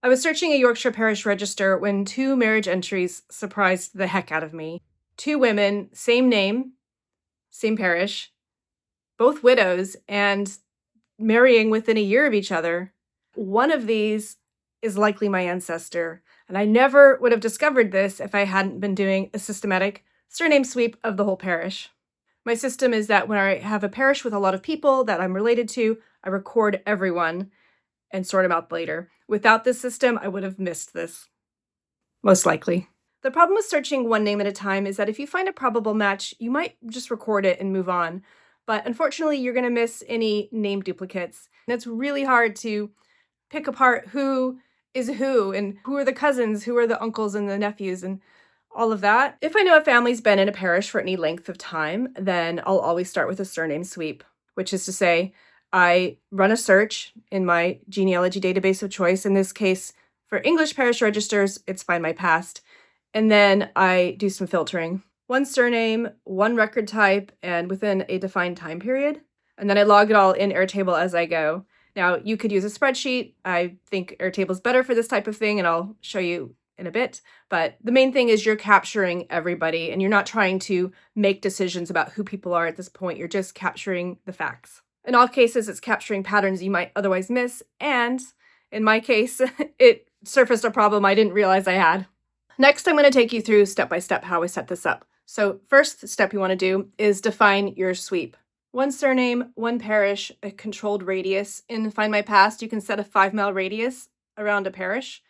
I was searching a Yorkshire parish register when two marriage entries surprised the heck out of me. Two women, same name, same parish, both widows, and marrying within a year of each other. One of these is likely my ancestor, and I never would have discovered this if I hadn't been doing a systematic surname sweep of the whole parish. My system is that when I have a parish with a lot of people that I'm related to, I record everyone and sort them out later. Without this system, I would have missed this. Most likely. The problem with searching one name at a time is that if you find a probable match, you might just record it and move on. But unfortunately, you're going to miss any name duplicates. And it's really hard to pick apart who is who and who are the cousins, who are the uncles and the nephews, and all of that. If I know a family's been in a parish for any length of time, then I'll always start with a surname sweep, which is to say, I run a search in my genealogy database of choice. In this case, for English parish registers, it's Find My Past. And then I do some filtering. One surname, one record type, and within a defined time period. And then I log it all in Airtable as I go. Now, you could use a spreadsheet. I think Airtable is better for this type of thing, and I'll show you in a bit. But the main thing is you're capturing everybody, and you're not trying to make decisions about who people are at this point. You're just capturing the facts. In all cases, it's capturing patterns you might otherwise miss, and in my case, it surfaced a problem I didn't realize I had. Next, I'm going to take you through step-by-step how I set this up. So first step you want to do is define your sweep. One surname, one parish, a controlled radius. In Find My Past, you can set a 5-mile radius around a parish,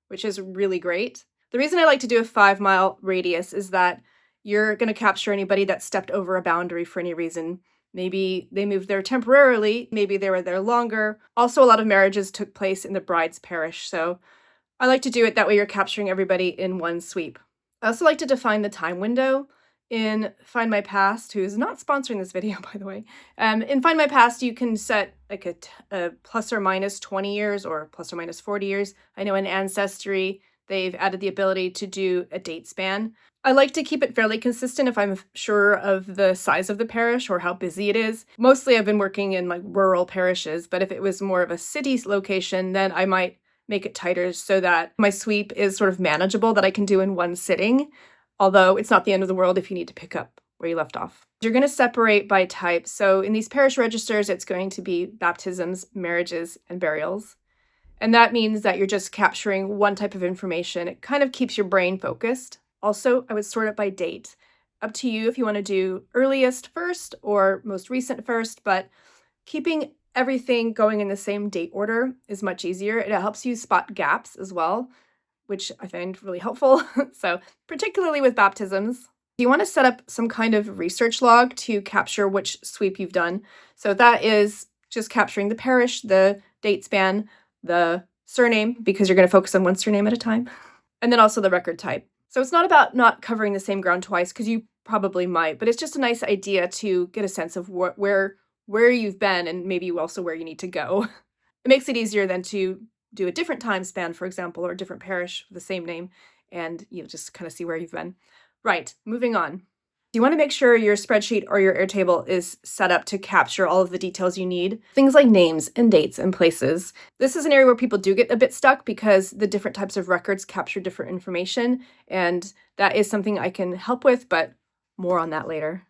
which is really great. The reason I like to do a 5-mile radius is that you're going to capture anybody that stepped over a boundary for any reason. Maybe they moved there temporarily, maybe they were there longer. Also, a lot of marriages took place in the bride's parish, so I like to do it that way you're capturing everybody in one sweep. I also like to define the time window in Find My Past, who's not sponsoring this video, by the way. In Find My Past, you can set like a plus or minus 20 years or plus or minus 40 years. I know in Ancestry, they've added the ability to do a date span. I like to keep it fairly consistent if I'm sure of the size of the parish or how busy it is. Mostly I've been working in like rural parishes, but if it was more of a city location, then I might make it tighter so that my sweep is sort of manageable, that I can do in one sitting, although it's not the end of the world if you need to pick up where you left off. You're going to separate by type. So in these parish registers, it's going to be baptisms, marriages, and burials. And that means that you're just capturing one type of information. It kind of keeps your brain focused. Also, I would sort it by date. Up to you if you want to do earliest first or most recent first, but keeping everything going in the same date order is much easier. It helps you spot gaps as well, which I find really helpful. So particularly with baptisms, you want to set up some kind of research log to capture which sweep you've done. So that is just capturing the parish, the date span, the surname, because you're going to focus on one surname at a time, and then also the record type. So it's not about not covering the same ground twice, because you probably might, but it's just a nice idea to get a sense of where you've been and maybe also where you need to go. It makes it easier than to do a different time span, for example, or a different parish with the same name, and you just kind of see where you've been. Right, moving on. You want to make sure your spreadsheet or your Airtable is set up to capture all of the details you need. Things like names and dates and places. This is an area where people do get a bit stuck because the different types of records capture different information, and that is something I can help with, but more on that later.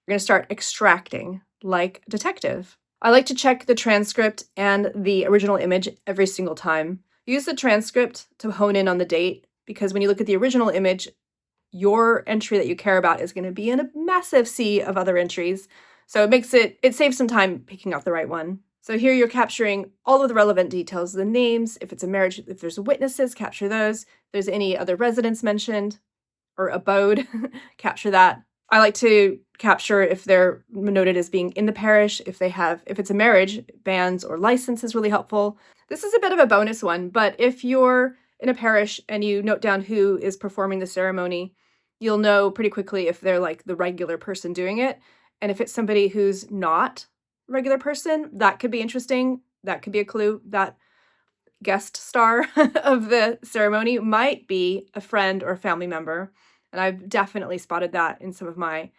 We're going to start extracting, like detective. I like to check the transcript and the original image every single time. Use the transcript to hone in on the date, because when you look at the original image, your entry that you care about is going to be in a massive sea of other entries. So it saves some time picking out the right one. So here you're capturing all of the relevant details, the names, if it's a marriage, if there's witnesses, capture those. If there's any other residents mentioned or abode, capture that. I like to capture if they're noted as being in the parish, if it's a marriage, banns or license is really helpful. This is a bit of a bonus one, but if you're in a parish and you note down who is performing the ceremony, you'll know pretty quickly if they're like the regular person doing it. And if it's somebody who's not a regular person, that could be interesting. That could be a clue. That guest star of the ceremony might be a friend or family member. And I've definitely spotted that in some of my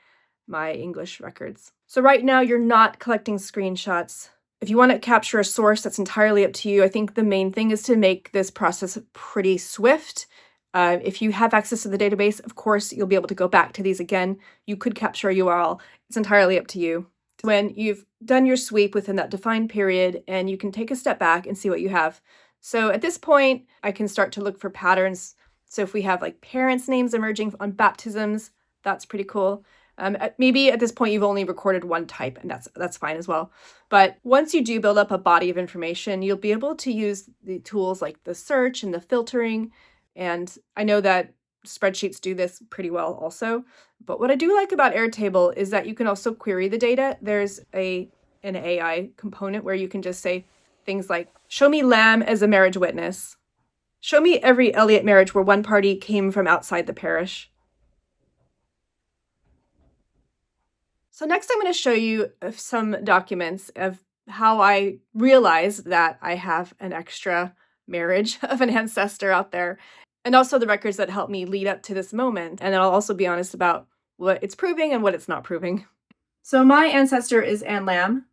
English records. So right now you're not collecting screenshots If you want to capture a source, that's entirely up to you. I think the main thing is to make this process pretty swift. If you have access to the database, of course, you'll be able to go back to these again. You could capture a URL. It's entirely up to you. When you've done your sweep within that defined period, and you can take a step back and see what you have. So at this point, I can start to look for patterns. So if we have like parents' names emerging on baptisms, that's pretty cool. Maybe at this point you've only recorded one type, and that's fine as well. But once you do build up a body of information, you'll be able to use the tools like the search and the filtering. And I know that spreadsheets do this pretty well also. But what I do like about Airtable is that you can also query the data. There's an AI component where you can just say things like, show me Lamb as a marriage witness. Show me every Elliot marriage where one party came from outside the parish. So next I'm going to show you some documents of how I realized that I have an extra marriage of an ancestor out there, and also the records that help me lead up to this moment. And then I'll also be honest about what it's proving and what it's not proving. So my ancestor is Anne Lamb.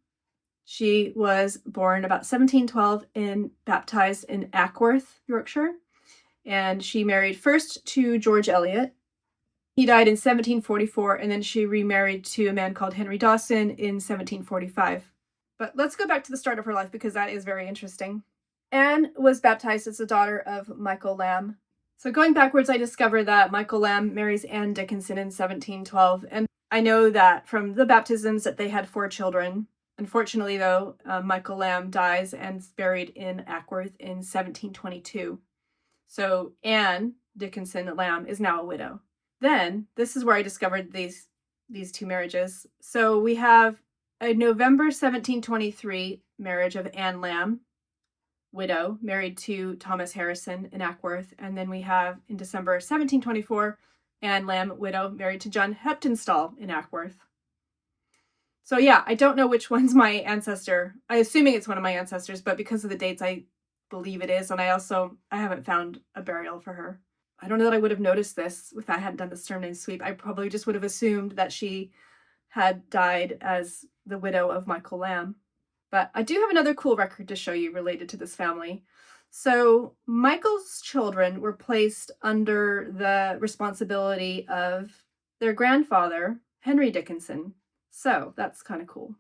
She was born about 1712 and baptized in Ackworth, Yorkshire. And she married first to George Eliot. He died in 1744, and then she remarried to a man called Henry Dawson in 1745. But let's go back to the start of her life because that is very interesting. Anne was baptized as the daughter of Michael Lamb. So going backwards, I discovered that Michael Lamb marries Anne Dickinson in 1712, and I know that from the baptisms that they had 4 children. Unfortunately, though, Michael Lamb dies and is buried in Ackworth in 1722. So Anne Dickinson Lamb is now a widow. Then, this is where I discovered these 2 marriages. So we have a November 1723 marriage of Anne Lamb, widow, married to Thomas Harrison in Ackworth. And then we have, in December 1724, Anne Lamb, widow, married to John Heptonstall in Ackworth. So yeah, I don't know which one's my ancestor. I'm assuming it's one of my ancestors, but because of the dates, I believe it is. And I haven't found a burial for her. I don't know that I would have noticed this if I hadn't done the surname sweep. I probably just would have assumed that she had died as the widow of Michael Lamb. But I do have another cool record to show you related to this family. So Michael's children were placed under the responsibility of their grandfather, Henry Dickinson. So that's kind of cool.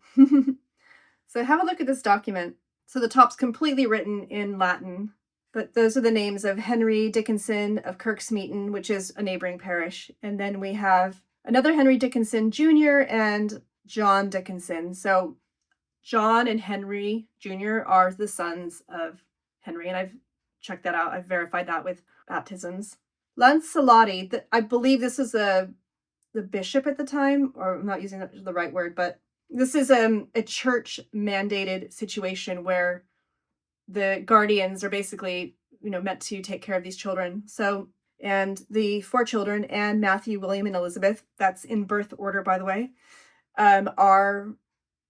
So have a look at this document. So the top's completely written in Latin, but those are the names of Henry Dickinson of Kirksmeaton, which is a neighboring parish. And then we have another Henry Dickinson Jr. and John Dickinson. So John and Henry Jr. are the sons of Henry, and I've checked that out. I've verified that with baptisms. Lancelotti, I believe this is the bishop at the time, or I'm not using the right word, but this is a church mandated situation where the guardians are basically, meant to take care of these children. So, and the 4 children, Anne, Matthew, William, and Elizabeth, that's in birth order, by the way, are,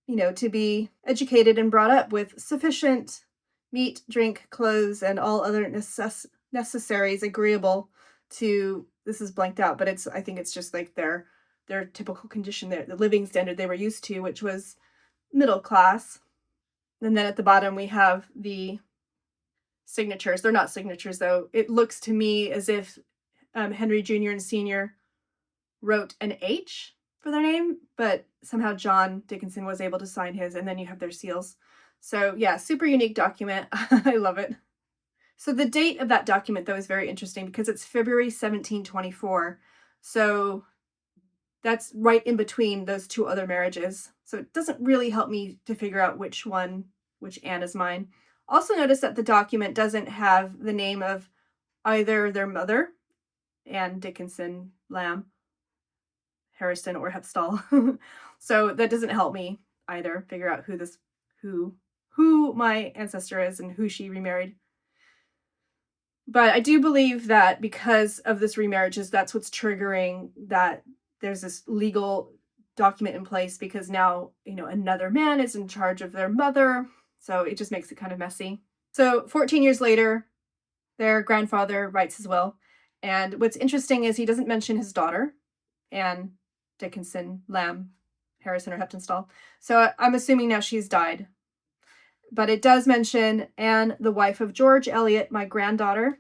to be educated and brought up with sufficient meat, drink, clothes, and all other necessaries agreeable to, this is blanked out, but I think it's just like their typical condition, the living standard they were used to, which was middle class. And then at the bottom we have the signatures. They're not signatures, though. It looks to me as if Henry Jr. and Sr. wrote an H for their name, but somehow John Dickinson was able to sign his, and then you have their seals. So yeah, super unique document. I love it. So the date of that document, though, is very interesting because it's February 1724. So that's right in between those 2 other marriages. So it doesn't really help me to figure out which Anne is mine. Also notice that the document doesn't have the name of either their mother, Anne Dickinson Lamb, Harrison, or Hepstall. So that doesn't help me either figure out who my ancestor is and who she remarried. But I do believe that because of this remarriages, that's what's triggering that there's this legal document in place, because now, another man is in charge of their mother. So it just makes it kind of messy. So 14 years later, their grandfather writes his will. And what's interesting is he doesn't mention his daughter, Anne Dickinson Lamb, Harrison, or Heptonstall. So I'm assuming now she's died. But it does mention Anne, the wife of George Eliot, my granddaughter,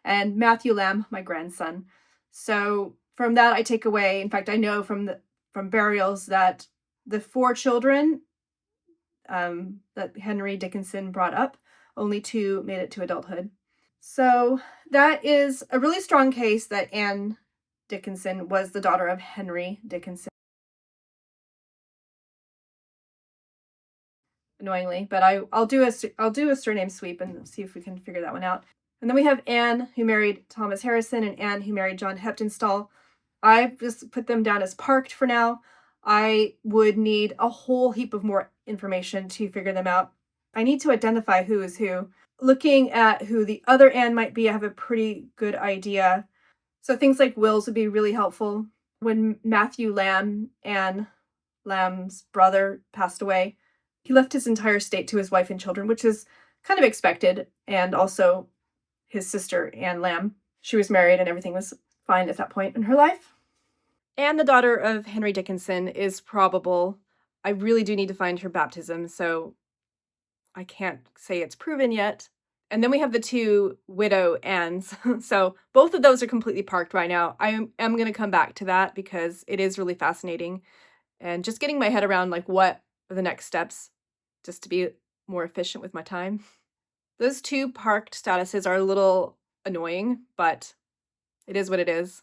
and Matthew Lamb, my grandson. So from that, I take away, in fact, I know from burials that the 4 children that Henry Dickinson brought up, only 2 made it to adulthood. So that is a really strong case that Anne Dickinson was the daughter of Henry Dickinson. Annoyingly, but I'll do a surname sweep and see if we can figure that one out. And then we have Anne, who married Thomas Harrison, and Anne, who married John Heptonstall. I've just put them down as parked for now. I would need a whole heap of more information to figure them out. I need to identify who is who. Looking at who the other Anne might be, I have a pretty good idea. So things like wills would be really helpful. When Matthew Lamb, Anne Lamb's brother, passed away, he left his entire estate to his wife and children, which is kind of expected, and also his sister, Anne Lamb. She was married and everything was fine at that point in her life. Anne, the daughter of Henry Dickinson, is probable. I really do need to find her baptism, so I can't say it's proven yet. And then we have the 2 widow Annes. So both of those are completely parked right now. I am going to come back to that because it is really fascinating. And just getting my head around, like, what are the next steps just to be more efficient with my time. Those 2 parked statuses are a little annoying, but it is what it is.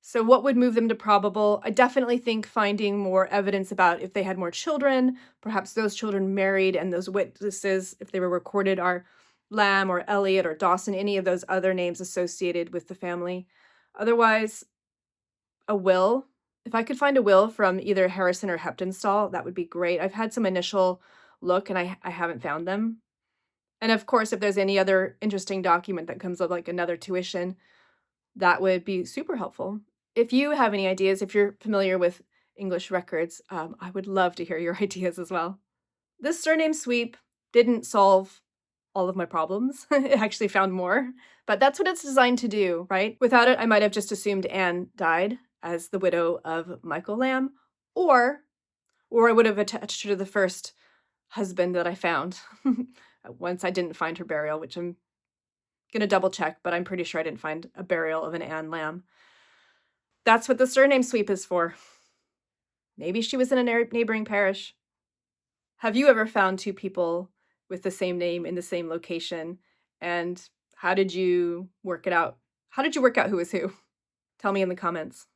So what would move them to probable? I definitely think finding more evidence about if they had more children, perhaps those children married, and those witnesses, if they were recorded, are Lamb or Elliot or Dawson, any of those other names associated with the family. Otherwise, a will. If I could find a will from either Harrison or Heptonstall, that would be great. I've had some initial look and I haven't found them. And of course, if there's any other interesting document that comes up, like another tuition, that would be super helpful. If you have any ideas, if you're familiar with English records, I would love to hear your ideas as well. This surname sweep didn't solve all of my problems. It actually found more, but that's what it's designed to do, right? Without it, I might have just assumed Anne died as the widow of Michael Lamb, or I would have attached her to the first husband that I found once I didn't find her burial, which I'm gonna double check, but I'm pretty sure I didn't find a burial of an Anne Lamb. That's what the surname sweep is for. Maybe she was in a neighboring parish. Have you ever found 2 people with the same name in the same location? And how did you work it out? How did you work out who is who? Tell me in the comments.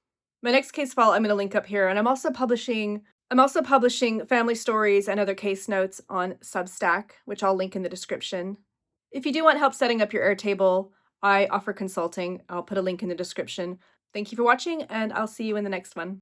My next case file I'm going to link up here, and I'm also publishing family stories and other case notes on Substack, which I'll link in the description. If you do want help setting up your Airtable, I offer consulting. I'll put a link in the description. Thank you for watching, and I'll see you in the next one.